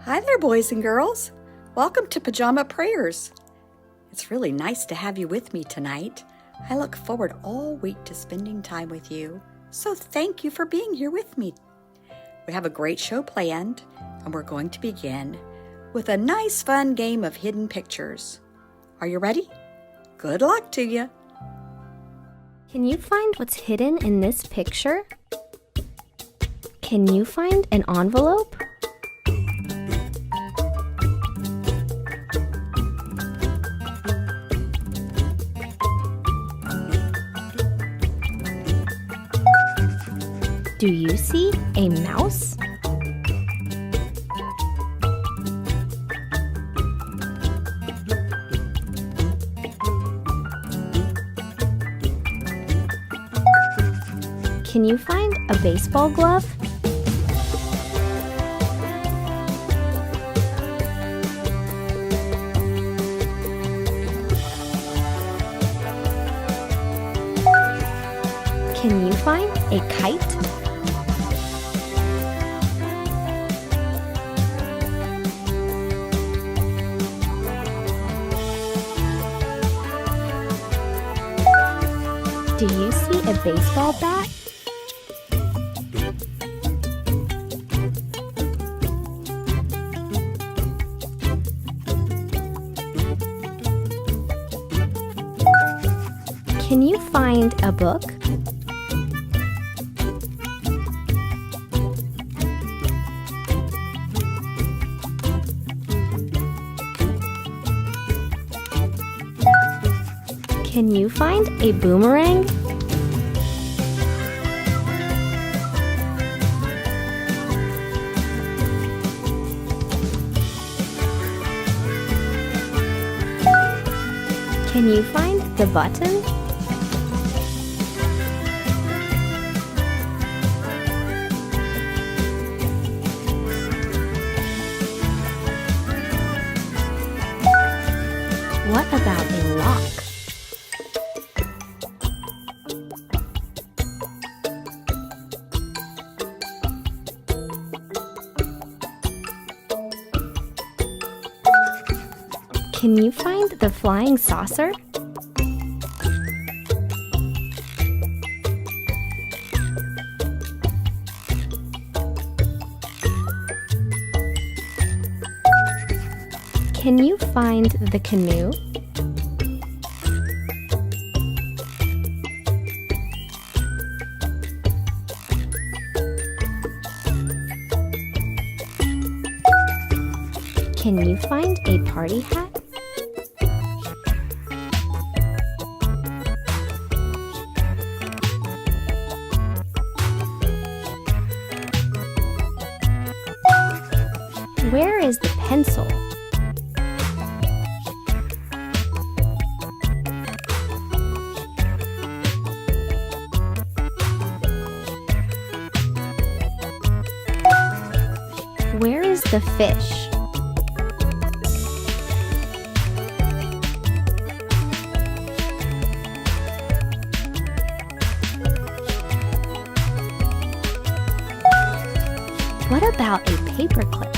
Hi there, boys and girls. Welcome to Pajama Prayers. It's really nice to have you with me tonight. I look forward all week to spending time with you, so thank you for being here with me. We have a great show planned, and we're going to begin with a nice fun game of hidden pictures. Are you ready? Good luck to you. Can you find what's hidden in this picture? Can you find an envelope? Do you see a mouse? Can you find a baseball glove? Can you find a kite? Do you see a baseball bat? Can you find a book? Can you find a boomerang? Can you find the button? What about a lock? Can you find the flying saucer? Can you find the canoe? Can you find a party hat? Where is the pencil? Where is the fish? What about a paperclip?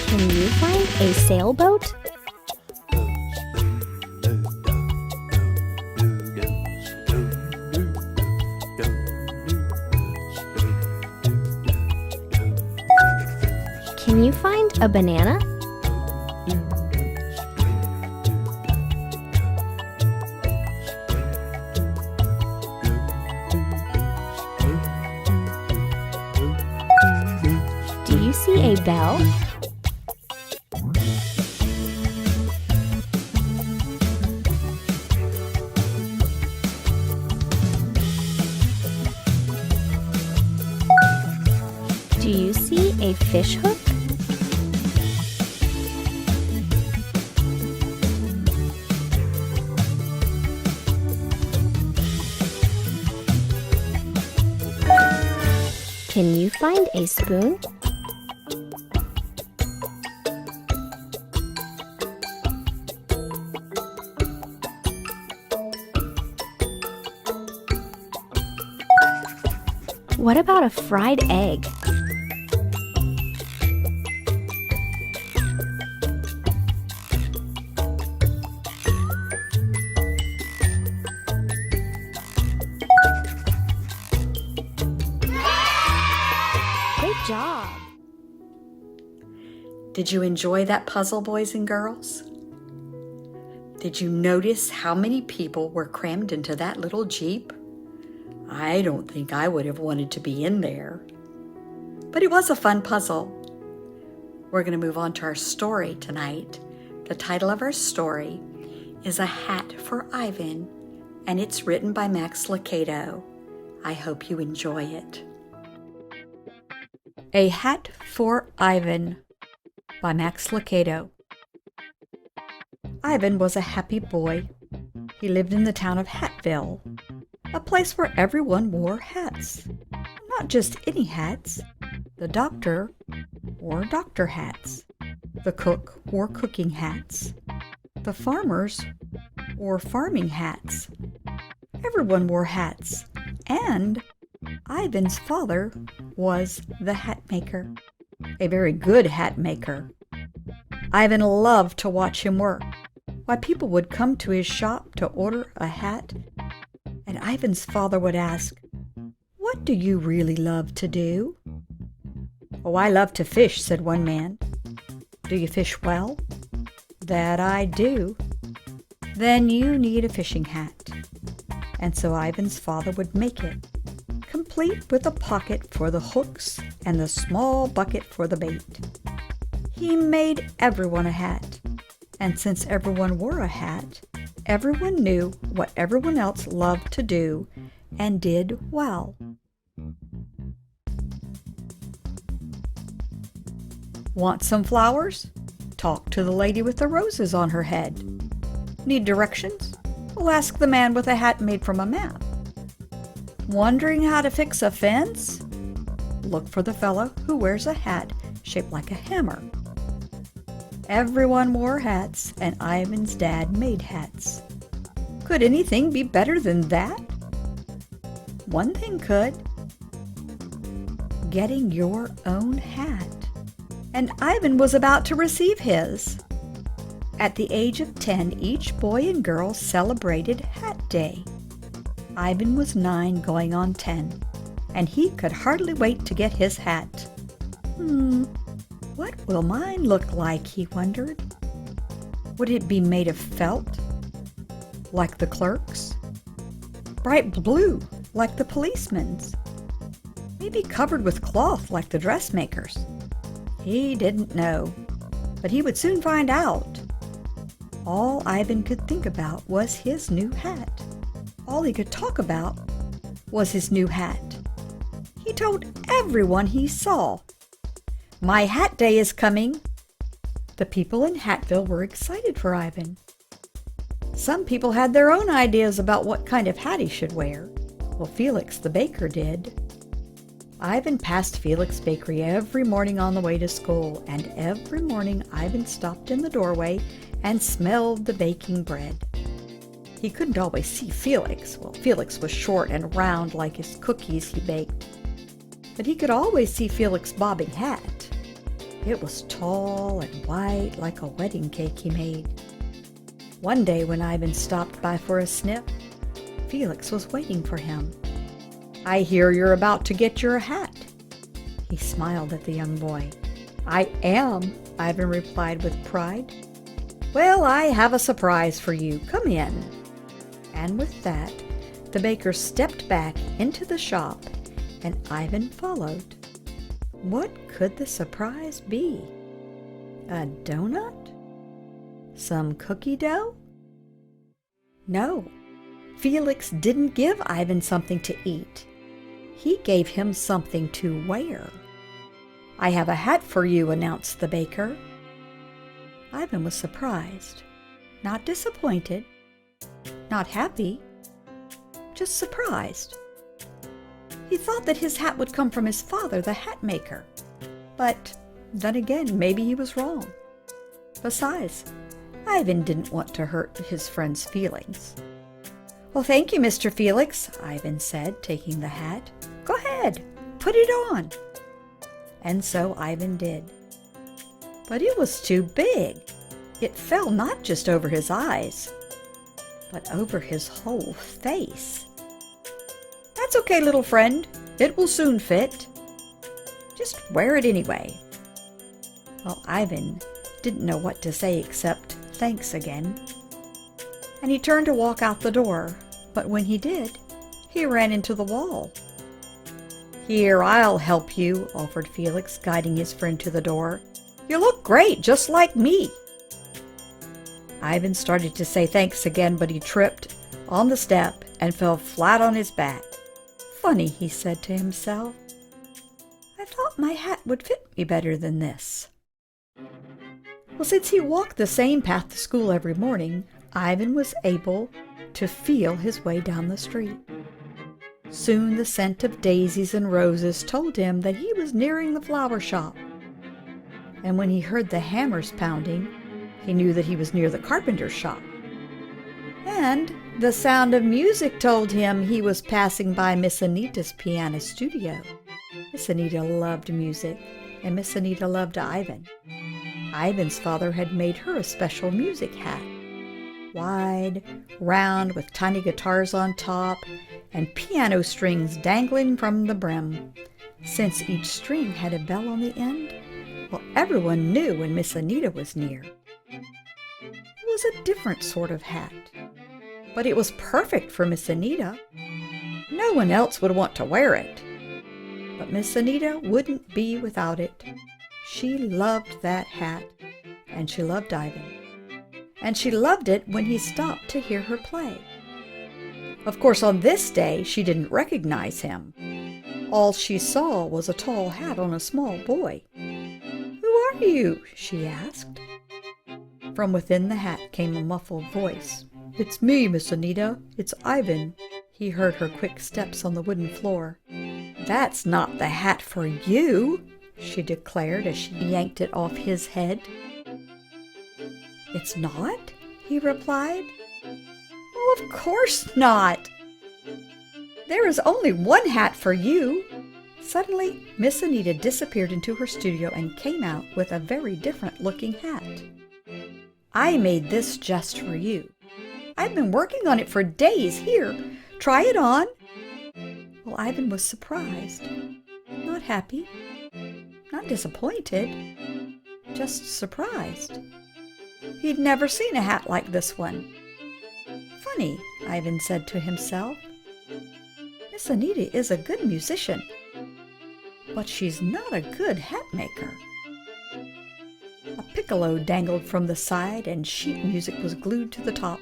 Can you find a sailboat? Can you find a banana? a bell? Do you see a fish hook? Can you find a spoon? What about a fried egg? Great job! Did you enjoy that puzzle, boys and girls? Did you notice how many people were crammed into that little Jeep? I don't think I would have wanted to be in there. But it was a fun puzzle. We're going to move on to our story tonight. The title of our story is A Hat for Ivan, and it's written by Max Lucado. I hope you enjoy it. A Hat for Ivan by Max Lucado. Ivan was a happy boy. He lived in the town of Hatville, a place where everyone wore hats. Not just any hats. The doctor wore doctor hats. The cook wore cooking hats. The farmers wore farming hats. Everyone wore hats, and Ivan's father was the hat maker, a very good hat maker. Ivan loved to watch him work. Why, people would come to his shop to order a hat, and Ivan's father would ask, "What do you really love to do?" "Oh, I love to fish," said one man. "Do you fish well?" "That I do." "Then you need a fishing hat." And so Ivan's father would make it, complete with a pocket for the hooks and the small bucket for the bait. He made everyone a hat, and since everyone wore a hat, everyone knew what everyone else loved to do and did well. Want some flowers? Talk to the lady with the roses on her head. Need directions? Well, ask the man with a hat made from a map. Wondering how to fix a fence? Look for the fellow who wears a hat shaped like a hammer. Everyone wore hats, and Ivan's dad made hats. Could anything be better than that? One thing could. Getting your own hat. And Ivan was about to receive his. At the age of 10, each boy and girl celebrated Hat Day. Ivan was 9 going on 10, and he could hardly wait to get his hat. What will mine look like, he wondered. Would it be made of felt, like the clerk's? Bright blue, like the policeman's? Maybe covered with cloth, like the dressmaker's? He didn't know, but he would soon find out. All Ivan could think about was his new hat. All he could talk about was his new hat. He told everyone he saw, "My hat day is coming." The people in Hatville were excited for Ivan. Some people had their own ideas about what kind of hat he should wear. Well, Felix the baker did. Ivan passed Felix Bakery every morning on the way to school, and every morning Ivan stopped in the doorway and smelled the baking bread. He couldn't always see Felix. Well, Felix was short and round like his cookies he baked. But he could always see Felix's bobbing hat. It was tall and white like a wedding cake he made. One day when Ivan stopped by for a sniff, Felix was waiting for him. "I hear you're about to get your hat." He smiled at the young boy. "I am," Ivan replied with pride. "Well, I have a surprise for you. Come in." And with that, the baker stepped back into the shop, and Ivan followed. What could the surprise be? A donut? Some cookie dough? No, Felix didn't give Ivan something to eat. He gave him something to wear. "I have a hat for you," announced the baker. Ivan was surprised, not disappointed, not happy, just surprised. He thought that his hat would come from his father, the hat maker. But then again, maybe he was wrong. Besides, Ivan didn't want to hurt his friend's feelings. "Well, thank you, Mr. Felix," Ivan said, taking the hat. "Go ahead, put it on." And so Ivan did. But it was too big. It fell not just over his eyes, but over his whole face. "That's okay, little friend. It will soon fit. Just wear it anyway." Well, Ivan didn't know what to say except thanks again. And he turned to walk out the door, but when he did, he ran into the wall. "Here, I'll help you," offered Felix, guiding his friend to the door. "You look great, just like me." Ivan started to say thanks again, but he tripped on the step and fell flat on his back. "Funny," he said to himself. "I thought my hat would fit me better than this." Well, since he walked the same path to school every morning, Ivan was able to feel his way down the street. Soon the scent of daisies and roses told him that he was nearing the flower shop. And when he heard the hammers pounding, he knew that he was near the carpenter's shop. And the sound of music told him he was passing by Miss Anita's piano studio. Miss Anita loved music, and Miss Anita loved Ivan. Ivan's father had made her a special music hat. Wide, round, with tiny guitars on top, and piano strings dangling from the brim. Since each string had a bell on the end, well, everyone knew when Miss Anita was near. It was a different sort of hat, but it was perfect for Miss Anita. No one else would want to wear it. But Miss Anita wouldn't be without it. She loved that hat, and she loved Ivan. And she loved it when he stopped to hear her play. Of course, on this day, she didn't recognize him. All she saw was a tall hat on a small boy. "Who are you?" she asked. From within the hat came a muffled voice. "It's me, Miss Anita. It's Ivan." He heard her quick steps on the wooden floor. "That's not the hat for you," she declared as she yanked it off his head. "It's not?" he replied. "Well, of course not. There is only one hat for you." Suddenly, Miss Anita disappeared into her studio and came out with a very different-looking hat. "I made this just for you. I've been working on it for days. Here, try it on." Well, Ivan was surprised, not happy, not disappointed, just surprised. He'd never seen a hat like this one. "Funny," Ivan said to himself. "Miss Anita is a good musician, but she's not a good hat maker." A piccolo dangled from the side, and sheet music was glued to the top.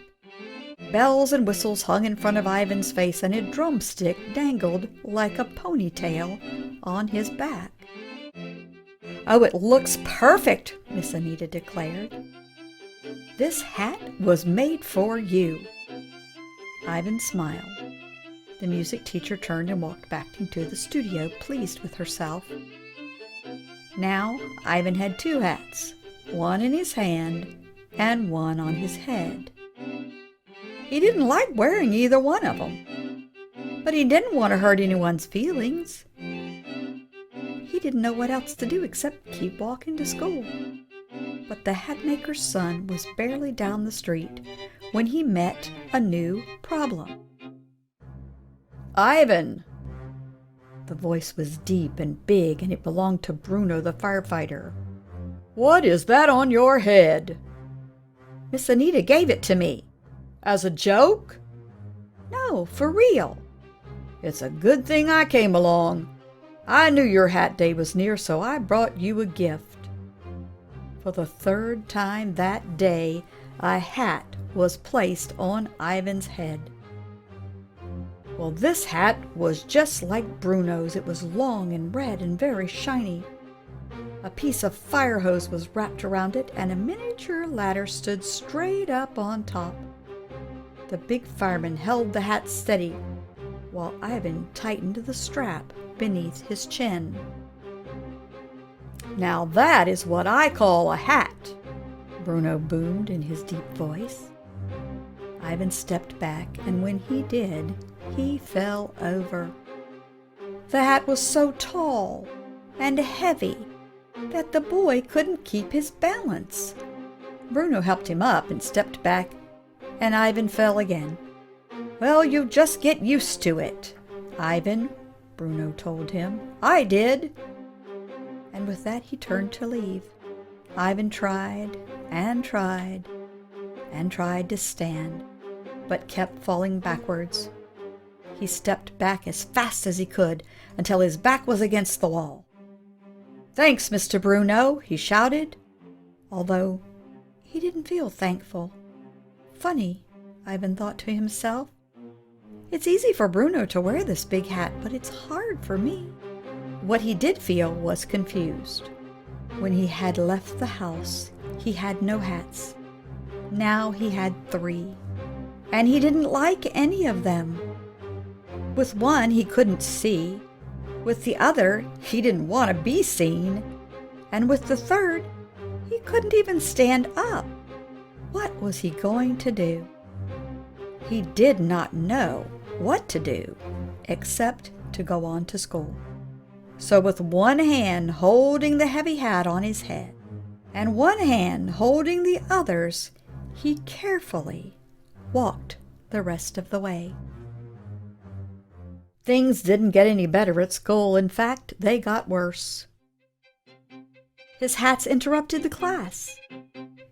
Bells and whistles hung in front of Ivan's face, and a drumstick dangled like a ponytail on his back. "Oh, it looks perfect," Miss Anita declared. "This hat was made for you." Ivan smiled. The music teacher turned and walked back into the studio, pleased with herself. Now Ivan had two hats, one in his hand and one on his head. He didn't like wearing either one of them, but he didn't want to hurt anyone's feelings. He didn't know what else to do except keep walking to school. But the hatmaker's son was barely down the street when he met a new problem. "Ivan!" The voice was deep and big, and it belonged to Bruno the firefighter. "What is that on your head?" "Miss Anita gave it to me." "As a joke?" "No, for real." "It's a good thing I came along. I knew your hat day was near, so I brought you a gift." For the third time that day, a hat was placed on Ivan's head. Well, this hat was just like Bruno's. It was long and red and very shiny. A piece of fire hose was wrapped around it, and a miniature ladder stood straight up on top. The big fireman held the hat steady, while Ivan tightened the strap beneath his chin. "Now that is what I call a hat," Bruno boomed in his deep voice. Ivan stepped back, and when he did, he fell over. The hat was so tall and heavy that the boy couldn't keep his balance. Bruno helped him up and stepped back, and Ivan fell again. "Well, you just get used to it, Ivan," Bruno told him. "I did." And with that he turned to leave. Ivan tried and tried and tried to stand, but kept falling backwards. He stepped back as fast as he could until his back was against the wall. "Thanks, Mr. Bruno," he shouted, although he didn't feel thankful. Funny, Ivan thought to himself. It's easy for Bruno to wear this big hat, but it's hard for me. What he did feel was confused. When he had left the house, he had no hats. Now he had 3, and he didn't like any of them. With one he couldn't see, with the other he didn't want to be seen, and with the third he couldn't even stand up. What was he going to do? He did not know what to do except to go on to school. So with one hand holding the heavy hat on his head and one hand holding the others, he carefully walked the rest of the way. Things didn't get any better at school. In fact, they got worse. His hats interrupted the class.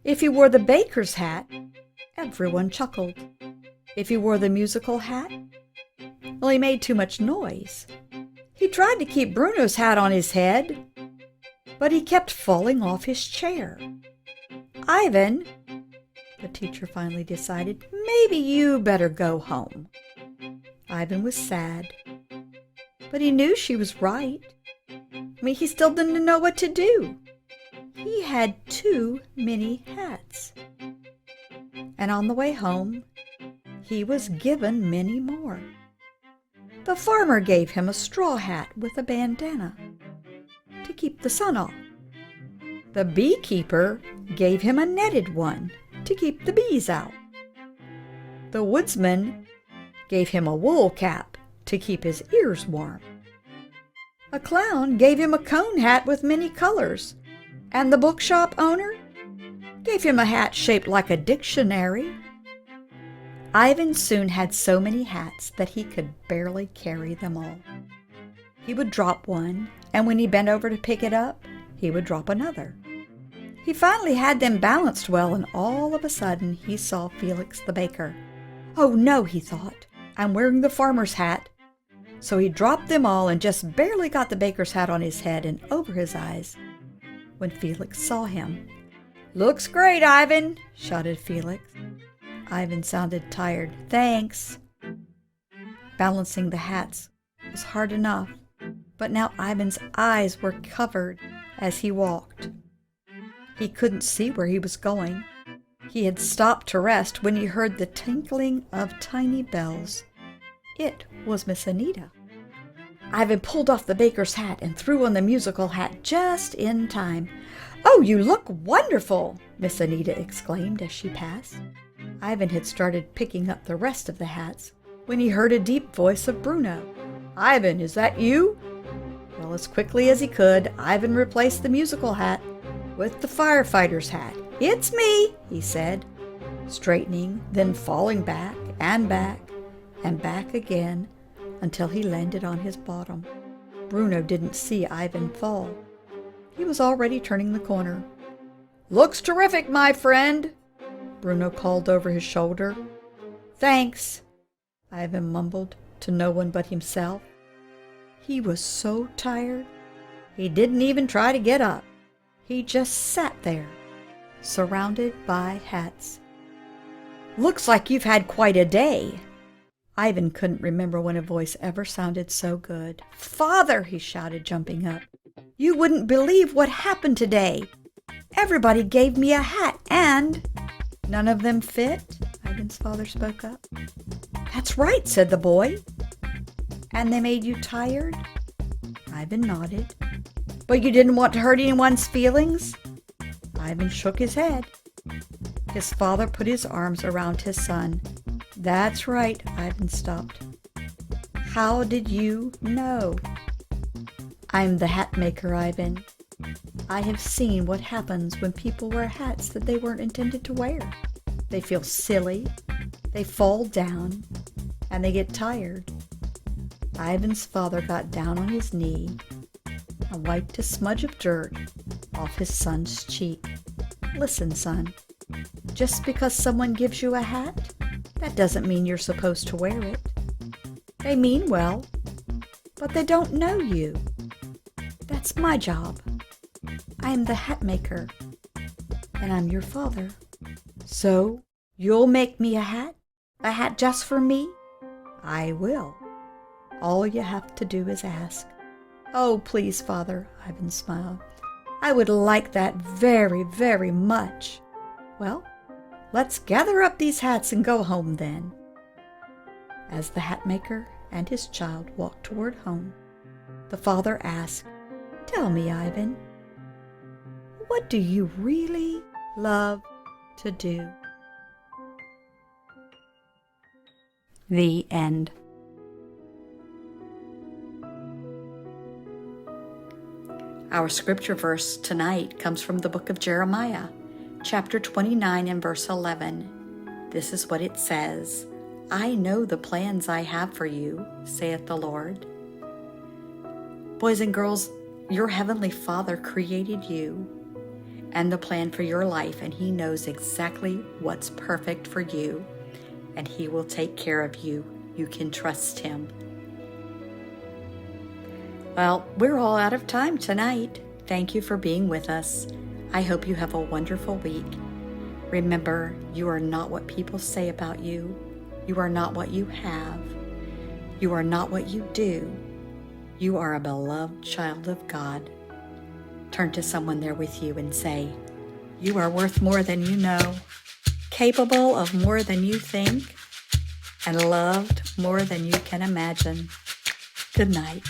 If he wore the baker's hat, everyone chuckled. If he wore the musical hat, well, he made too much noise. He tried to keep Bruno's hat on his head, but he kept falling off his chair. "Ivan," the teacher finally decided, "maybe you better go home." Ivan was sad, but he knew she was right. He still didn't know what to do. He had too many hats. And on the way home, he was given many more. The farmer gave him a straw hat with a bandana to keep the sun off. The beekeeper gave him a netted one to keep the bees out. The woodsman gave him a wool cap to keep his ears warm. A clown gave him a cone hat with many colors, and the bookshop owner gave him a hat shaped like a dictionary. Ivan soon had so many hats that he could barely carry them all. He would drop one, and when he bent over to pick it up, he would drop another. He finally had them balanced well, and all of a sudden he saw Felix the baker. "Oh no," he thought, "I'm wearing the farmer's hat." So he dropped them all and just barely got the baker's hat on his head and over his eyes when Felix saw him. "Looks great, Ivan," shouted Felix. Ivan sounded tired. "Thanks." Balancing the hats was hard enough, but now Ivan's eyes were covered as he walked. He couldn't see where he was going. He had stopped to rest when he heard the tinkling of tiny bells. It was Miss Anita. Ivan pulled off the baker's hat and threw on the musical hat just in time. "Oh, you look wonderful!" Miss Anita exclaimed as she passed. Ivan had started picking up the rest of the hats when he heard a deep voice of Bruno. "Ivan, is that you?" Well, as quickly as he could, Ivan replaced the musical hat with the firefighter's hat. "It's me," he said, straightening, then falling back and back and back again until he landed on his bottom. Bruno didn't see Ivan fall. He was already turning the corner. "Looks terrific, my friend," Bruno called over his shoulder. "Thanks," Ivan mumbled to no one but himself. He was so tired, he didn't even try to get up. He just sat there, surrounded by hats. "Looks like you've had quite a day." Ivan couldn't remember when a voice ever sounded so good. "Father," he shouted, jumping up, "you wouldn't believe what happened today. Everybody gave me a hat and—" "None of them fit?" Ivan's father spoke up. "That's right," said the boy. "And they made you tired?" Ivan nodded. "But you didn't want to hurt anyone's feelings?" Ivan shook his head. His father put his arms around his son. "That's right," Ivan stopped. "How did you know?" "I'm the hat maker, Ivan. I have seen what happens when people wear hats that they weren't intended to wear. They feel silly, they fall down, and they get tired." Ivan's father got down on his knee and wiped a smudge of dirt off his son's cheek. "Listen, son, just because someone gives you a hat, that doesn't mean you're supposed to wear it. They mean well, but they don't know you. That's my job. I am the hat maker, and I'm your father. So, you'll make me a hat? A hat just for me?" "I will. All you have to do is ask." "Oh, please, Father," Ivan smiled. "I would like that very, very much." "Well, let's gather up these hats and go home then." As the hat maker and his child walked toward home, the father asked, "Tell me, Ivan, what do you really love to do?" The end. Our scripture verse tonight comes from the book of Jeremiah, chapter 29 and verse 11. This is what it says: "I know the plans I have for you, saith the Lord." Boys and girls, your Heavenly Father created you and the plan for your life, and He knows exactly what's perfect for you, and He will take care of you. You can trust Him. Well, we're all out of time tonight. Thank you for being with us. I hope you have a wonderful week. Remember, you are not what people say about you. You are not what you have. You are not what you do. You are a beloved child of God. Turn to someone there with you and say, "You are worth more than you know, capable of more than you think, and loved more than you can imagine." Good night.